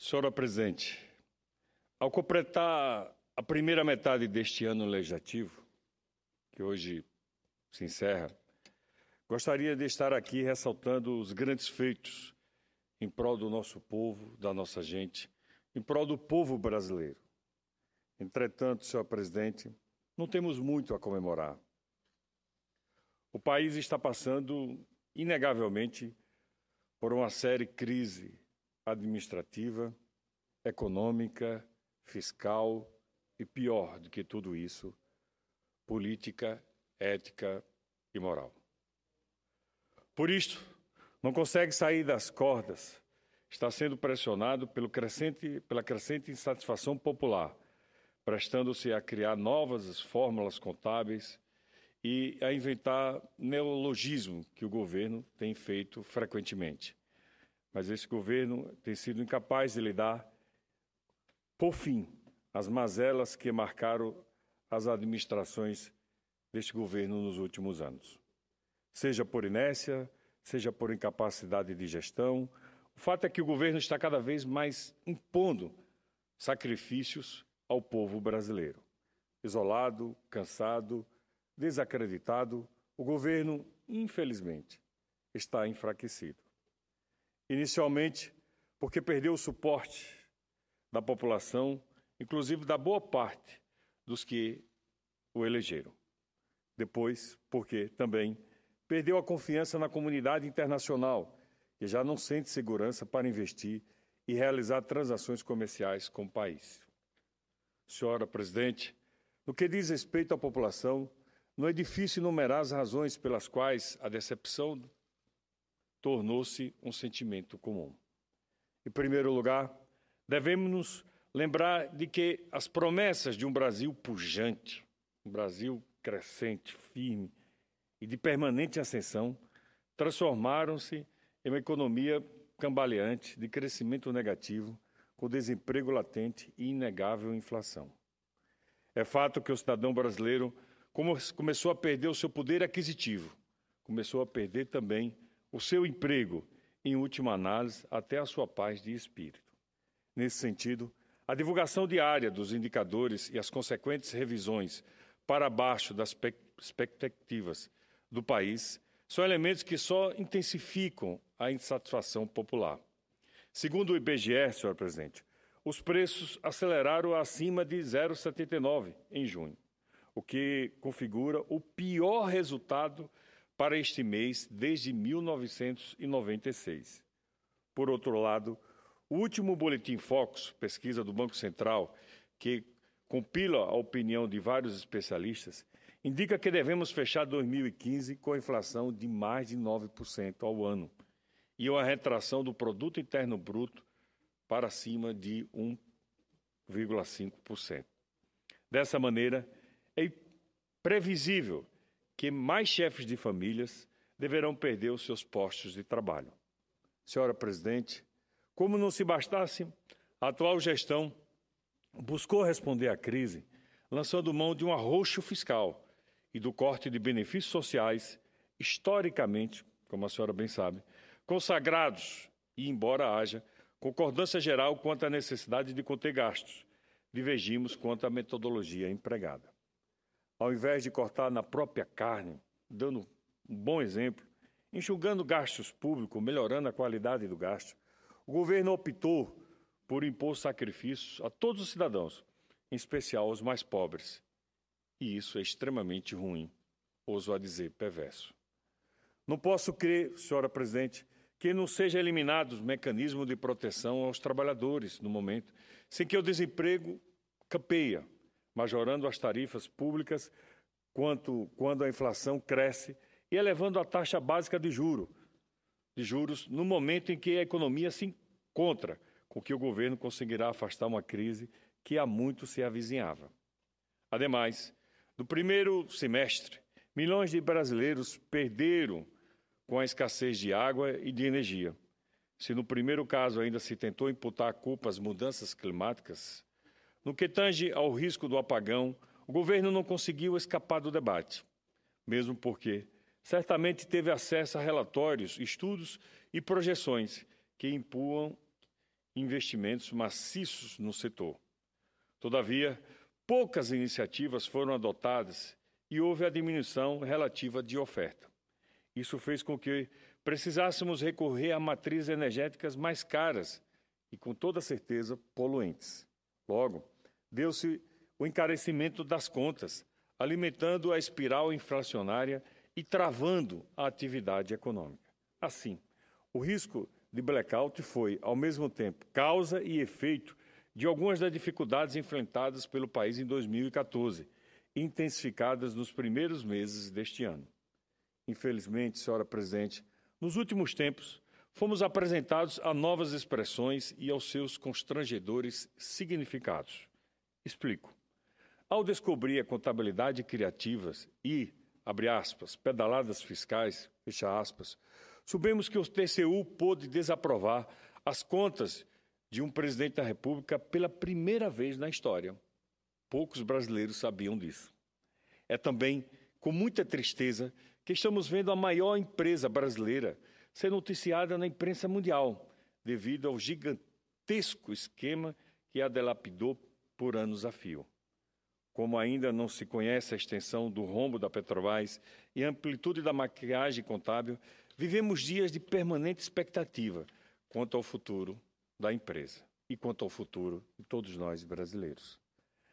Senhora Presidente, ao completar a primeira metade deste ano legislativo, que hoje se encerra, gostaria de estar aqui ressaltando os grandes feitos em prol do nosso povo, da nossa gente, em prol do povo brasileiro. Entretanto, senhor Presidente, não temos muito a comemorar. O país está passando, inegavelmente, por uma séria crise administrativa, econômica, fiscal e, pior do que tudo isso, política, ética e moral. Por isto, não consegue sair das cordas, está sendo pressionado pela crescente insatisfação popular, prestando-se a criar novas fórmulas contábeis e a inventar neologismo que o governo tem feito frequentemente. Mas esse governo tem sido incapaz de lidar, por fim, as mazelas que marcaram as administrações deste governo nos últimos anos. Seja por inércia, seja por incapacidade de gestão, o fato é que o governo está cada vez mais impondo sacrifícios ao povo brasileiro. Isolado, cansado, desacreditado, o governo, infelizmente, está enfraquecido. Inicialmente, porque perdeu o suporte da população, inclusive da boa parte dos que o elegeram. Depois, porque também perdeu a confiança na comunidade internacional, que já não sente segurança para investir e realizar transações comerciais com o país. Senhora Presidente, no que diz respeito à população, não é difícil enumerar as razões pelas quais a decepção tornou-se um sentimento comum. Em primeiro lugar, devemos nos lembrar de que as promessas de um Brasil pujante, um Brasil crescente, firme e de permanente ascensão, transformaram-se em uma economia cambaleante, de crescimento negativo, com desemprego latente e inegável inflação. É fato que o cidadão brasileiro começou a perder o seu poder aquisitivo, começou a perder também o seu emprego, em última análise, até a sua paz de espírito. Nesse sentido, a divulgação diária dos indicadores e as consequentes revisões para baixo das expectativas do país são elementos que só intensificam a insatisfação popular. Segundo o IBGE, senhor presidente, os preços aceleraram acima de 0,79 em junho, o que configura o pior resultado para este mês desde 1996. Por outro lado, o último Boletim Focus, pesquisa do Banco Central, que compila a opinião de vários especialistas, indica que devemos fechar 2015 com a inflação de mais de 9% ao ano e uma retração do Produto Interno Bruto para cima de 1,5%. Dessa maneira, é previsível que mais chefes de famílias deverão perder os seus postos de trabalho. Senhora Presidente, como não se bastasse, a atual gestão buscou responder à crise lançando mão de um arroxo fiscal e do corte de benefícios sociais, historicamente, como a senhora bem sabe, consagrados e, embora haja concordância geral quanto à necessidade de conter gastos, divergimos quanto à metodologia empregada. Ao invés de cortar na própria carne, dando um bom exemplo, enxugando gastos públicos, melhorando a qualidade do gasto, o governo optou por impor sacrifícios a todos os cidadãos, em especial aos mais pobres. E isso é extremamente ruim, ouso a dizer perverso. Não posso crer, senhora Presidente, que não seja eliminado os mecanismos de proteção aos trabalhadores no momento, sem que o desemprego campeia, majorando as tarifas públicas quando a inflação cresce e elevando a taxa básica de juros no momento em que a economia se encontra, com que o governo conseguirá afastar uma crise que há muito se avizinhava. Ademais, no primeiro semestre, milhões de brasileiros perderam com a escassez de água e de energia. Se no primeiro caso ainda se tentou imputar a culpa às mudanças climáticas, no que tange ao risco do apagão, o governo não conseguiu escapar do debate, mesmo porque certamente teve acesso a relatórios, estudos e projeções que investimentos maciços no setor. Todavia, poucas iniciativas foram adotadas e houve a diminuição relativa de oferta. Isso fez com que precisássemos recorrer a matrizes energéticas mais caras e, com toda certeza, poluentes. Logo, deu-se o encarecimento das contas, alimentando a espiral inflacionária e travando a atividade econômica. Assim, o risco de blackout foi, ao mesmo tempo, causa e efeito de algumas das dificuldades enfrentadas pelo país em 2014, intensificadas nos primeiros meses deste ano. Infelizmente, senhora presidente, nos últimos tempos, fomos apresentados a novas expressões e aos seus constrangedores significados. Explico. Ao descobrir a contabilidade criativas e, abre aspas, pedaladas fiscais, fecha aspas, soubemos que o TCU pôde desaprovar as contas de um presidente da República pela primeira vez na história. Poucos brasileiros sabiam disso. É também com muita tristeza que estamos vendo a maior empresa brasileira ser noticiada na imprensa mundial, devido ao gigantesco esquema que a dilapidou por anos a fio. Como ainda não se conhece a extensão do rombo da Petrobras e a amplitude da maquiagem contábil, vivemos dias de permanente expectativa quanto ao futuro da empresa e quanto ao futuro de todos nós brasileiros.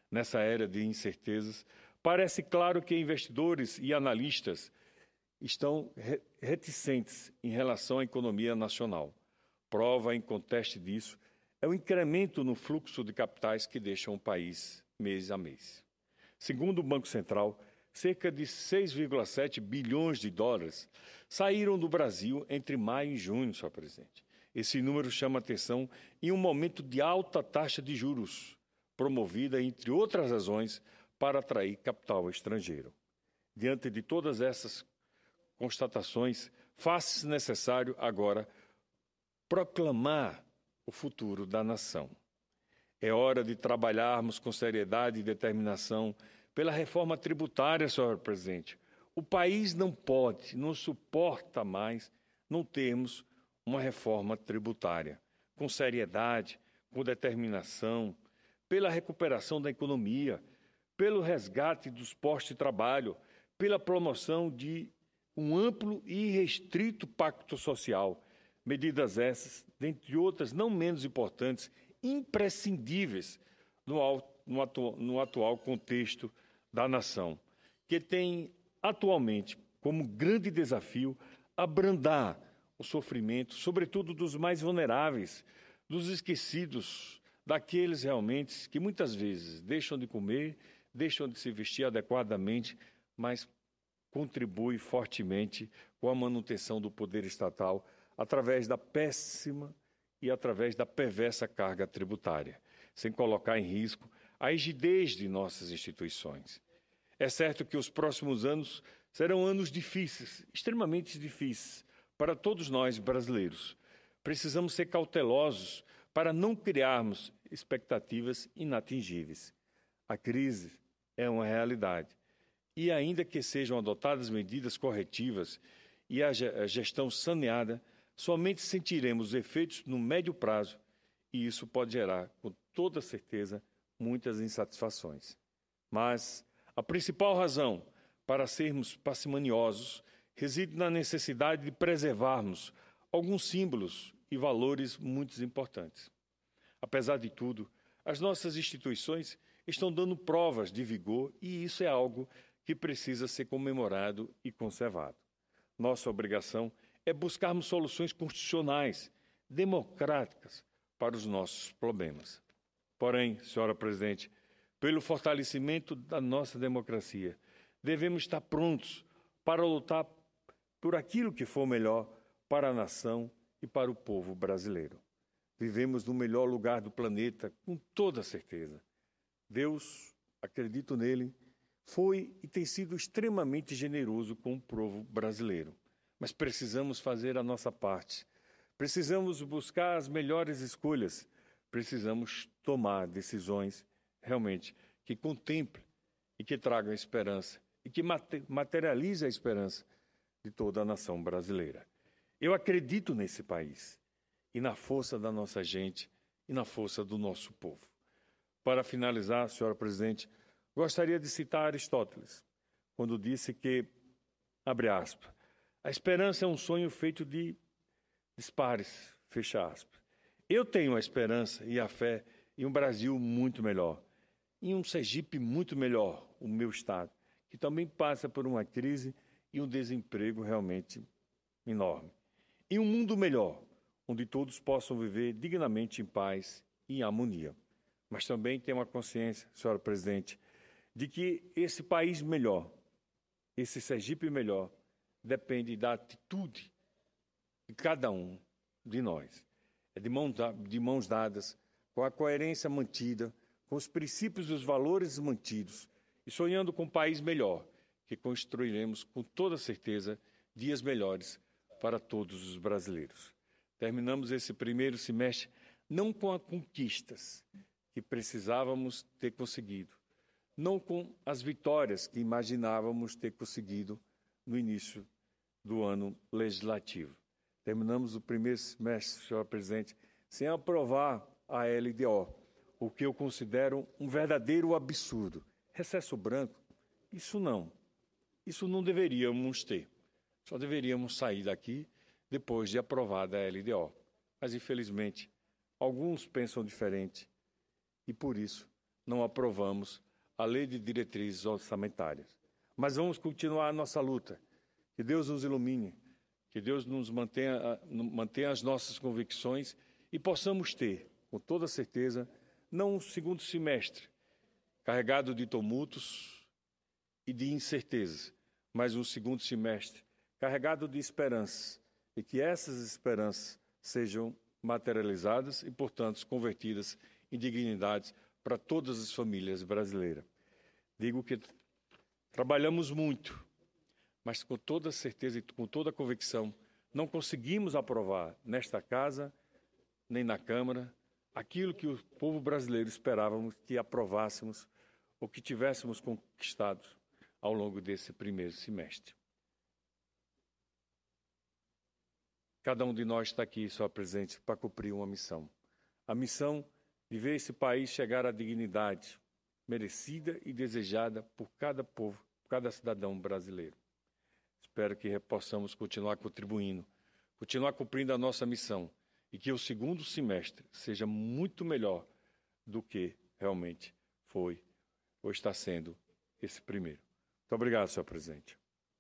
Nessa era de incertezas, parece claro que investidores e analistas estão reticentes em relação à economia nacional. Prova inconteste disso é o incremento no fluxo de capitais que deixam o país mês a mês. Segundo o Banco Central, cerca de 6,7 bilhões de dólares saíram do Brasil entre maio e junho, senhor presidente. Esse número chama atenção em um momento de alta taxa de juros, promovida, entre outras razões, para atrair capital estrangeiro. Diante de todas essas constatações, faz-se necessário agora proclamar o futuro da nação. É hora de trabalharmos com seriedade e determinação pela reforma tributária, senhor presidente. O país não pode, não suporta mais não termos uma reforma tributária. Com seriedade, com determinação, pela recuperação da economia, pelo resgate dos postos de trabalho, pela promoção de um amplo e restrito pacto social. Medidas essas, dentre outras não menos importantes, imprescindíveis no atual contexto da nação, que tem atualmente como grande desafio abrandar o sofrimento, sobretudo dos mais vulneráveis, dos esquecidos, daqueles realmente que muitas vezes deixam de comer, deixam de se vestir adequadamente, mas contribui fortemente com a manutenção do poder estatal através da péssima e através da perversa carga tributária, sem colocar em risco a rigidez de nossas instituições. É certo que os próximos anos serão anos difíceis, extremamente difíceis, para todos nós brasileiros. Precisamos ser cautelosos para não criarmos expectativas inatingíveis. A crise é uma realidade e, ainda que sejam adotadas medidas corretivas e a gestão saneada, somente sentiremos os efeitos no médio prazo e isso pode gerar, com toda certeza, muitas insatisfações. Mas a principal razão para sermos parcimoniosos reside na necessidade de preservarmos alguns símbolos e valores muito importantes. Apesar de tudo, as nossas instituições estão dando provas de vigor e isso é algo que precisa ser comemorado e conservado. Nossa obrigação é buscarmos soluções constitucionais, democráticas, para os nossos problemas. Porém, senhora presidente, pelo fortalecimento da nossa democracia, devemos estar prontos para lutar por aquilo que for melhor para a nação e para o povo brasileiro. Vivemos no melhor lugar do planeta, com toda certeza. Deus, acredito nele, foi e tem sido extremamente generoso com o povo brasileiro. Mas precisamos fazer a nossa parte. Precisamos buscar as melhores escolhas. Precisamos tomar decisões realmente que contemplem e que tragam esperança e que materialize a esperança de toda a nação brasileira. Eu acredito nesse país e na força da nossa gente e na força do nosso povo. Para finalizar, senhora presidente, gostaria de citar Aristóteles, quando disse que, abre aspas, a esperança é um sonho feito de dispares, fecha aspas. Eu tenho a esperança e a fé em um Brasil muito melhor, em um Sergipe muito melhor, o meu estado, que também passa por uma crise e um desemprego realmente enorme. Em um mundo melhor, onde todos possam viver dignamente em paz e em harmonia. Mas também tenho uma consciência, senhora presidente, de que esse país melhor, esse Sergipe melhor, depende da atitude de cada um de nós. É de mãos dadas, com a coerência mantida, com os princípios e os valores mantidos, e sonhando com um país melhor, que construiremos com toda certeza dias melhores para todos os brasileiros. Terminamos esse primeiro semestre não com as conquistas que precisávamos ter conseguido, não com as vitórias que imaginávamos ter conseguido no início do ano legislativo. Terminamos o primeiro semestre, senhora presidente, sem aprovar a LDO, o que eu considero um verdadeiro absurdo. Recesso branco, isso não deveríamos ter. Só deveríamos sair daqui depois de aprovada a LDO. Mas, infelizmente, alguns pensam diferente e, por isso, não aprovamos a Lei de Diretrizes Orçamentárias. Mas vamos continuar a nossa luta. Que Deus nos ilumine, que Deus nos mantenha as nossas convicções e possamos ter, com toda certeza, não um segundo semestre carregado de tumultos e de incertezas, mas um segundo semestre carregado de esperanças, e que essas esperanças sejam materializadas e, portanto, convertidas em dignidades para todas as famílias brasileiras. Digo que trabalhamos muito, mas com toda certeza e com toda convicção, não conseguimos aprovar nesta casa, nem na Câmara, aquilo que o povo brasileiro esperávamos que aprovássemos ou que tivéssemos conquistado ao longo desse primeiro semestre. Cada um de nós está aqui, senhor presidente, para cumprir uma missão. A missão de ver esse país chegar à dignidade merecida e desejada por cada povo, por cada cidadão brasileiro. Espero que possamos continuar contribuindo, continuar cumprindo a nossa missão e que o segundo semestre seja muito melhor do que realmente foi ou está sendo esse primeiro. Muito obrigado, senhor presidente.